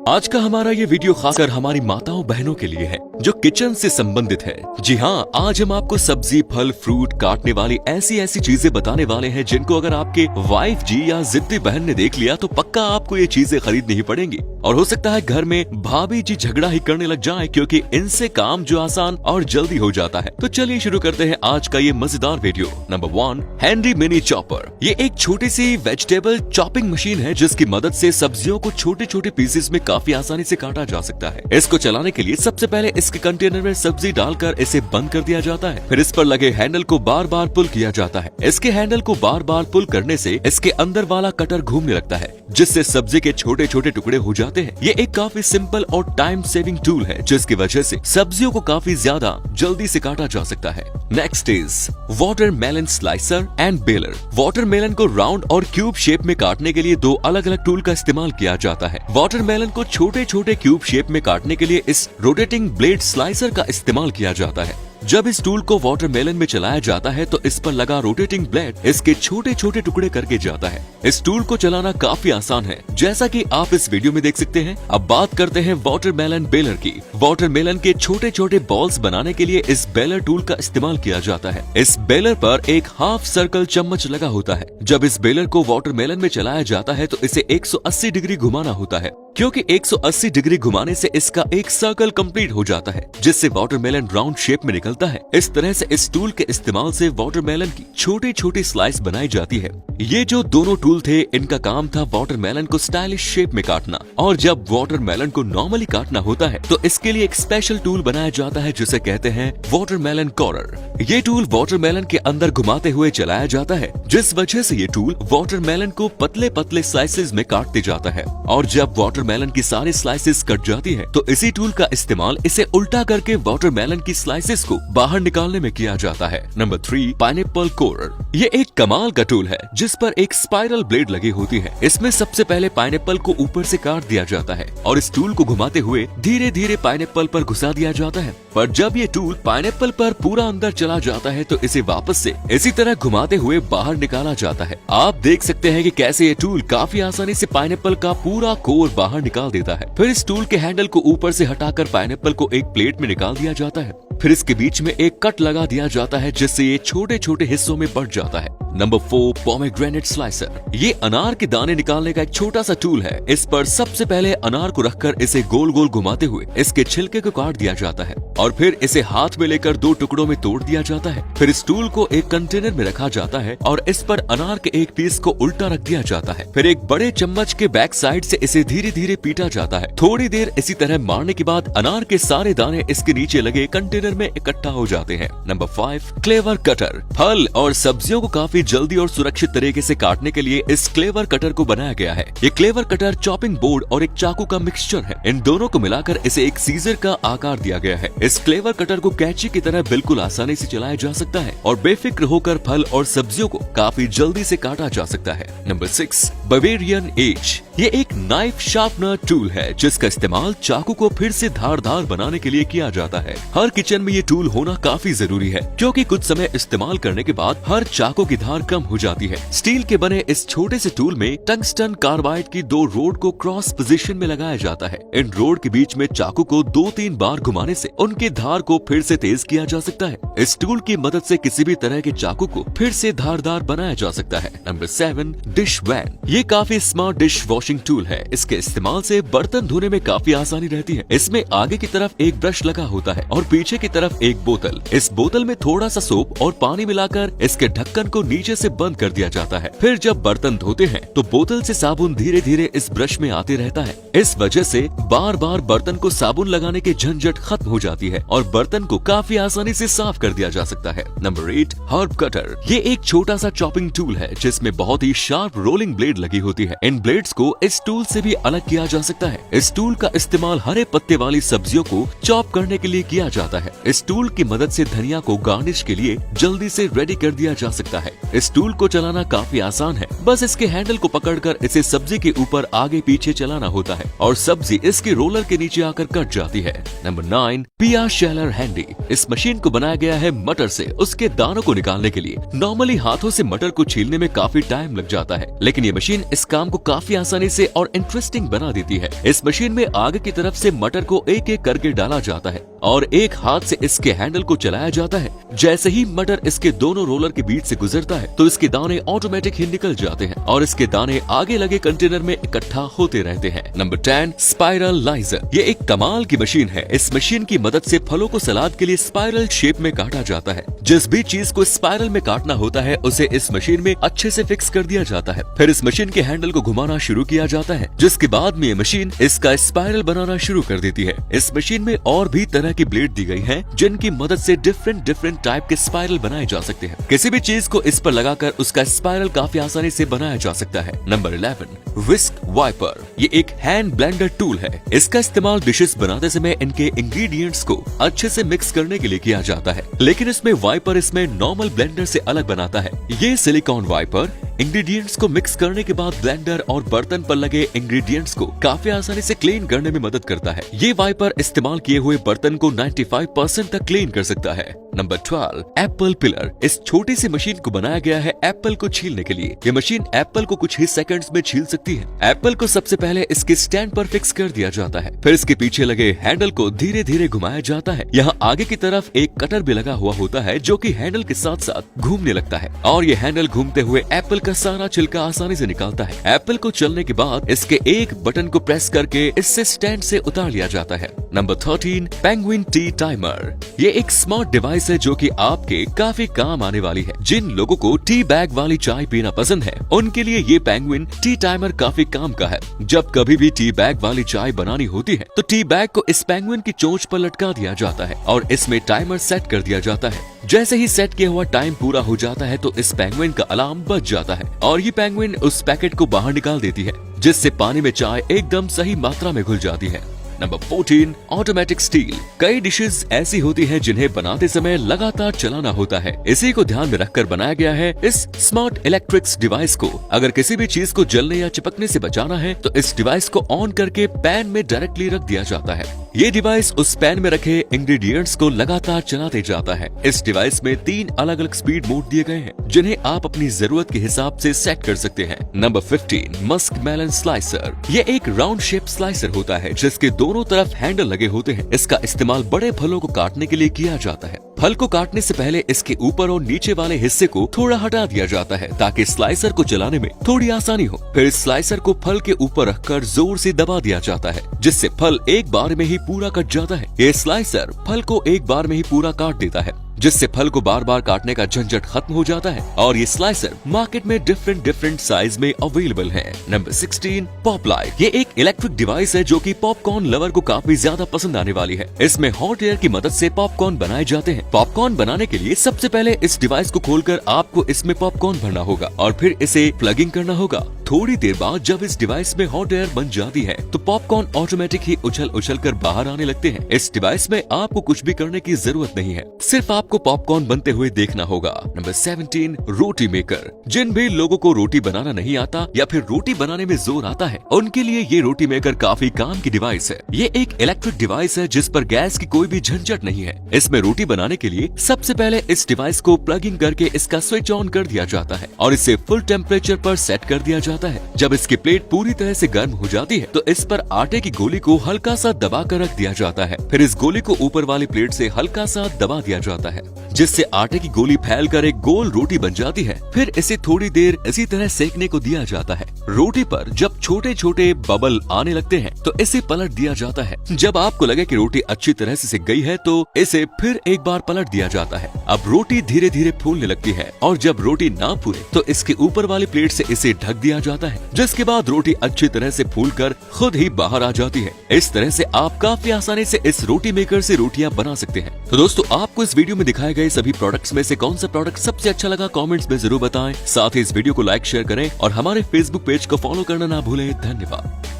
आज का हमारा ये वीडियो खासकर हमारी माताओं बहनों के लिए है जो किचन से संबंधित है। जी हाँ, आज हम आपको सब्जी, फल, फ्रूट काटने वाली ऐसी चीजें बताने वाले हैं जिनको अगर आपके वाइफ जी या जिद्दी बहन ने देख लिया तो पक्का आपको ये चीजें खरीदनी ही पड़ेंगी। और हो सकता है घर में भाभी जी झगड़ा ही करने लग जाएं क्योंकि इनसे काम जो आसान और जल्दी हो जाता है। तो चलिए शुरू करते हैं आज का ये मजेदार video. Number 1, handy mini chopper. ये एक छोटी सी वेजिटेबल चॉपिंग मशीन है जिसकी मदद से सब्जियों को छोटे छोटे पीसेस में काफी आसानी से काटा जा सकता है। इसको चलाने के लिए सबसे पहले इसके कंटेनर में सब्जी डालकर इसे बंद कर दिया जाता है। फिर इस पर लगे हैंडल को बार बार पुल किया जाता है। इसके हैंडल को बार बार पुल करने से इसके अंदर वाला कटर घूमने लगता है जिससे सब्जी के छोटे छोटे टुकड़े हो जाते हैं। ये एक काफी सिंपल और टाइम सेविंग टूल है जिसकी वजह से सब्जियों को काफी ज्यादा जल्दी से काटा जा सकता है। Next is watermelon slicer and baler. Watermelon को राउंड और क्यूब शेप में काटने के लिए दो अलग अलग टूल का इस्तेमाल किया जाता है। वाटरमेलन को छोटे छोटे क्यूब शेप में काटने के लिए इस रोटेटिंग ब्लेड स्लाइसर का इस्तेमाल किया जाता है। जब इस टूल को वाटरमेलन में चलाया जाता है तो इस पर लगा रोटेटिंग ब्लेड इसके छोटे छोटे टुकड़े करके जाता है। इस टूल को चलाना काफी आसान है जैसा कि आप इस वीडियो में देख सकते हैं। अब बात करते हैं वाटरमेलन बेलर की। वाटरमेलन के छोटे छोटे बॉल्स बनाने के लिए इस बेलर टूल का इस्तेमाल किया जाता है। इस बेलर पर एक हाफ सर्कल चम्मच लगा होता है। जब इस बेलर को वाटरमेलन में चलाया जाता है तो इसे 180 डिग्री घुमाना होता है क्योंकि 180 डिग्री घुमाने से इसका एक सर्कल कंप्लीट हो जाता है जिससे वाटरमेलन राउंड शेप में निकलता है। इस तरह से इस टूल के इस्तेमाल से वाटरमेलन की छोटी छोटी स्लाइस बनाई जाती है। ये जो दोनों टूल थे इनका काम था वाटरमेलन को स्टाइलिश शेप में काटना। और जब वाटरमेलन को नॉर्मली काटना होता है तो इसके लिए एक स्पेशल टूल बनाया जाता है जिसे कहते हैं वाटरमेलन कॉर्नर। ये टूल वाटरमेलन के अंदर घुमाते हुए चलाया जाता है जिस वजह से ये टूल वाटरमेलन को पतले पतले स्लाइसेस में काटते जाता है। और जब वाटरमेलन की सारी स्लाइसेस कट जाती है तो इसी टूल का इस्तेमाल इसे उल्टा करके वाटरमेलन की स्लाइसेस को बाहर निकालने में किया जाता है। नंबर 3, पाइनएप्पल कोरर। ये एक कमाल का टूल है जिस पर एक स्पाइरल ब्लेड लगी होती है। इसमें सबसे पहले पाइनएप्पल को ऊपर से काट दिया जाता है और इस टूल को घुमाते हुए धीरे धीरे पाइनएप्पल पर घुसा दिया जाता है। पर जब ये टूल पाइनएप्पल पर पूरा अंदर चला जाता है तो इसे वापस से इसी तरह घुमाते हुए बाहर निकाला जाता है। आप देख सकते हैं कि कैसे ये टूल काफी आसानी से पाइनएप्पल का पूरा कोर बाहर निकाल देता है। फिर इस टूल के हैंडल को ऊपर से हटाकर पाइनएप्पल को एक प्लेट में निकाल दिया जाता है। फिर इसके बीच में एक कट लगा दिया जाता है जिससे ये छोटे छोटे हिस्सों में बढ़ जाता है। Number 4, pomegranate slicer. ये अनार के दाने निकालने का एक छोटा सा टूल है। इस पर सबसे पहले अनार को रखकर इसे गोल गोल घुमाते हुए इसके छिलके को काट दिया जाता है और फिर इसे हाथ में लेकर दो टुकड़ों में तोड़ दिया जाता है। फिर इस टूल को एक कंटेनर में रखा जाता है और इस पर अनार के एक पीस को उल्टा रख दिया जाता है। फिर एक बड़े चम्मच के बैक साइड से इसे धीरे धीरे पीटा जाता है। थोड़ी देर इसी तरह मारने के बाद अनार के सारे दाने इसके नीचे लगे कंटेनर में इकट्ठा हो जाते हैं। Number 5, clever cutter. फल और सब्जियों को काफी जल्दी और सुरक्षित तरीके से काटने के लिए इस क्लेवर कटर को बनाया गया है। ये क्लेवर कटर चॉपिंग बोर्ड और एक चाकू का मिक्सचर है। इन दोनों को मिलाकर इसे एक सीजर का आकार दिया गया है। इस क्लेवर कटर को कैंची की तरह बिल्कुल आसानी से चलाया जा सकता है और बेफिक्र होकर फल और सब्जियों को काफी जल्दी से काटा जा सकता है। Number 6, Bavarian edge. ये एक नाइफ शार्पनर टूल है जिसका इस्तेमाल चाकू को फिर से धारदार बनाने के लिए किया जाता है। हर किचन में ये टूल होना काफी जरूरी है क्योंकि कुछ समय इस्तेमाल करने के बाद हर चाकू की धार कम हो जाती है। स्टील के बने इस छोटे से टूल में टंगस्टन कार्बाइड की दो रोड को क्रॉस पोजीशन में लगाया जाता है। इन रोड के बीच में चाकू को 2-3 बार घुमाने से उनके धार को फिर से तेज किया जा सकता है। इस टूल की मदद से किसी भी तरह के चाकू को फिर से धारदार बनाया जा सकता है। Number 7, dish wand. ये काफी स्मार्ट डिश वॉशिंग टूल है। इसके इस्तेमाल से बर्तन धोने में काफी आसानी रहती है। इसमें आगे की तरफ एक ब्रश लगा होता है और पीछे की तरफ एक बोतल। इस बोतल में थोड़ा सा सोप और पानी मिलाकर इसके ढक्कन को नीचे से बंद कर दिया जाता है। फिर जब बर्तन धोते हैं तो बोतल से साबुन धीरे धीरे इस ब्रश में आते रहता है। इस वजह से बार बार बर्तन को साबुन लगाने की झंझट खत्म हो जाती है और बर्तन को काफी आसानी से साफ कर दिया जा सकता है। Number 8, herb cutter. ये एक छोटा सा चॉपिंग टूल है जिसमें बहुत ही शार्प रोलिंग ब्लेड लगी होती है। इन ब्लेड्स को इस टूल से भी अलग किया जा सकता है। इस टूल का इस्तेमाल हरे पत्ते वाली सब्जियों को चॉप करने के लिए किया जाता है। इस टूल की मदद से धनिया को गार्निश के लिए जल्दी से रेडी कर दिया जा सकता है। इस टूल को चलाना काफी आसान है। बस इसके हैंडल को पकड़कर इसे सब्जी के ऊपर आगे पीछे चलाना होता है और सब्जी इसके रोलर के नीचे आकर कट जाती है। नंबर 9, पिया शेलर हैंडी। इस मशीन को बनाया गया है मटर से उसके दानों को निकालने के लिए। नॉर्मली हाथों से मटर को छीलने में काफी टाइम लग जाता है, लेकिन ये मशीन इस काम को काफी आसानी से और इंटरेस्टिंग बना देती है। इस मशीन में आगे की तरफ से मटर को एक एक करके डाला जाता है और एक हाथ से इसके हैंडल को चलाया जाता है। जैसे ही मटर इसके दोनों रोलर के बीच से गुजरता है तो इसके दाने ऑटोमेटिक ही निकल जाते हैं और इसके दाने आगे लगे कंटेनर में इकट्ठा होते रहते हैं। नंबर 10, स्पाइरल लाइजर। ये एक कमाल की मशीन है। इस मशीन की मदद से फलों को सलाद के लिए स्पाइरल शेप में काटा जाता है। जिस भी चीज को स्पाइरल में काटना होता है उसे इस मशीन में अच्छे से फिक्स कर दिया जाता है। फिर इस मशीन के हैंडल को घुमाना शुरू किया जाता है, जिसके बाद में ये मशीन इसका स्पाइरल बनाना शुरू कर देती है। इस मशीन में और भी तरह की ब्लेड दी गई हैं, जिनकी मदद से डिफरेंट टाइप के स्पाइरल बनाए जा सकते हैं। किसी भी चीज को इस पर लगाकर उसका स्पाइरल काफी आसानी से बनाया जा सकता है। नंबर 11, विस्क वाइपर। ये एक हैंड ब्लेंडर टूल है। इसका इस्तेमाल डिशेस बनाते समय इनके इंग्रेडिएंट्स को अच्छे से मिक्स करने के लिए किया जाता है, लेकिन इसमें वाइपर इसमें नॉर्मल ब्लेंडर से अलग बनाता है। ये सिलिकॉन वाइपर इंग्रेडिएंट्स को मिक्स करने के बाद ब्लेंडर और बर्तन पर लगे इंग्रेडिएंट्स को काफी आसानी से क्लीन करने में मदद करता है। ये वाइपर इस्तेमाल किए हुए बर्तन को 95% तक क्लीन कर सकता है। Number 12, Apple pillar. इस छोटी सी मशीन को बनाया गया है एप्पल को छीलने के लिए। ये मशीन एप्पल को कुछ ही सेकंड्स में छील सकती है। एप्पल को सबसे पहले इसके स्टैंड पर फिक्स कर दिया जाता है, फिर इसके पीछे लगे हैंडल को धीरे धीरे घुमाया जाता है। यहाँ आगे की तरफ एक कटर भी लगा हुआ होता है जो कि हैंडल के साथ साथ घूमने लगता है और ये हैंडल घूमते हुए एप्पल का सारा छिलका आसानी से निकालता है। एप्पल को चलने के बाद इसके एक बटन को प्रेस करके इससे स्टैंड से उतार लिया जाता है। Number 13, penguin T timer. ये एक स्मार्ट डिवाइस है जो कि आपके काफी काम आने वाली है। जिन लोगों को टी बैग वाली चाय पीना पसंद है उनके लिए ये पेंगुइन टी टाइमर काफी काम का है। जब कभी भी टी बैग वाली चाय बनानी होती है तो टी बैग को इस पेंगुइन की चोंच पर लटका दिया जाता है और इसमें टाइमर सेट कर दिया जाता है। जैसे ही सेट किया हुआ टाइम पूरा हो जाता है तो इस पेंगुइन का अलार्म बज जाता है और ये पेंगुइन उस पैकेट को बाहर निकाल देती है, जिससे पानी में चाय एकदम सही मात्रा में घुल जाती है। Number 14, automatic steel. कई डिशेस ऐसी होती हैं जिन्हें बनाते समय लगातार चलाना होता है। इसी को ध्यान में रखकर बनाया गया है इस स्मार्ट इलेक्ट्रिक्स डिवाइस को। अगर किसी भी चीज को जलने या चिपकने से बचाना है तो इस डिवाइस को ऑन करके पैन में डायरेक्टली रख दिया जाता है। ये डिवाइस उस पैन में रखे इंग्रेडिएंट्स को लगातार चलाते जाता है। इस डिवाइस में 3 अलग अलग स्पीड मोड दिए गए हैं, जिन्हें आप अपनी जरूरत के हिसाब से सेट कर सकते हैं। Number 15, muskmelon slicer. ये एक राउंड शेप स्लाइसर होता है जिसके दोनों तरफ हैंडल लगे होते हैं। इसका इस्तेमाल बड़े फलों को काटने के लिए किया जाता है। फल को काटने से पहले इसके ऊपर और नीचे वाले हिस्से को थोड़ा हटा दिया जाता है ताकि स्लाइसर को चलाने में थोड़ी आसानी हो। फिर इस स्लाइसर को फल के ऊपर रखकर जोर से दबा दिया जाता है, जिससे फल एक बार में ही पूरा कट जाता है। ये स्लाइसर फल को एक बार में ही पूरा काट देता है, जिससे फल को बार बार काटने का झंझट खत्म हो जाता है और ये स्लाइसर मार्केट में डिफरेंट साइज में अवेलेबल है। Number 16, pop light. ये एक इलेक्ट्रिक डिवाइस है जो कि पॉपकॉर्न लवर को काफी ज्यादा पसंद आने वाली है। इसमें हॉट एयर की मदद से पॉपकॉर्न बनाए जाते हैं। पॉपकॉर्न बनाने के लिए सबसे पहले इस डिवाइस को खोलकर आपको इसमें पॉपकॉर्न भरना होगा और फिर इसे प्लगिंग करना होगा। थोड़ी देर बाद जब इस डिवाइस में हॉट एयर बन जाती है तो पॉपकॉर्न ऑटोमेटिक ही उछल कर बाहर आने लगते हैं। इस डिवाइस में आपको कुछ भी करने की जरूरत नहीं है, सिर्फ आपको पॉपकॉर्न बनते हुए देखना होगा। नंबर 17, रोटी मेकर। जिन भी लोगों को रोटी बनाना नहीं आता या फिर रोटी बनाने में जोर आता है उनके लिए ये रोटी मेकर काफी काम की डिवाइस है। ये एक इलेक्ट्रिक डिवाइस है जिस पर गैस की कोई भी झंझट नहीं है। इसमें रोटी बनाने के लिए सबसे पहले इस डिवाइस को प्लगिंग करके इसका स्विच ऑन कर दिया जाता है और इसे फुल टेम्परेचर पर सेट कर दिया जाता है। जब इसकी प्लेट पूरी तरह से गर्म हो जाती है तो इस पर आटे की गोली को हल्का सा दबा कर रख दिया जाता है। फिर इस गोली को ऊपर वाली प्लेट से हल्का सा दबा दिया जाता है, जिससे आटे की गोली फैलकर एक गोल रोटी बन जाती है। फिर इसे थोड़ी देर इसी तरह सेकने को दिया जाता है। रोटी पर जब छोटे छोटे बबल आने लगते हैं तो इसे पलट दिया जाता है। जब आपको लगे कि रोटी अच्छी तरह से सिक गई है तो इसे फिर एक बार पलट दिया जाता है। अब रोटी धीरे धीरे फूलने लगती है और जब रोटी ना फूले तो इसके ऊपर वाली प्लेट से इसे ढक दिया जाता है, जिसके बाद रोटी अच्छी तरह से फूलकर खुद ही बाहर आ जाती है। इस तरह से आप काफी आसानी से इस रोटी मेकर से रोटियां बना सकते हैं। तो दोस्तों, आपको इस वीडियो में दिखाए गए सभी प्रोडक्ट्स में से कौन सा प्रोडक्ट सबसे अच्छा लगा कमेंट्स में जरूर बताएं। साथ ही इस वीडियो को लाइक शेयर करें और हमारे फेसबुक पेज को फॉलो करना ना भूलें। धन्यवाद।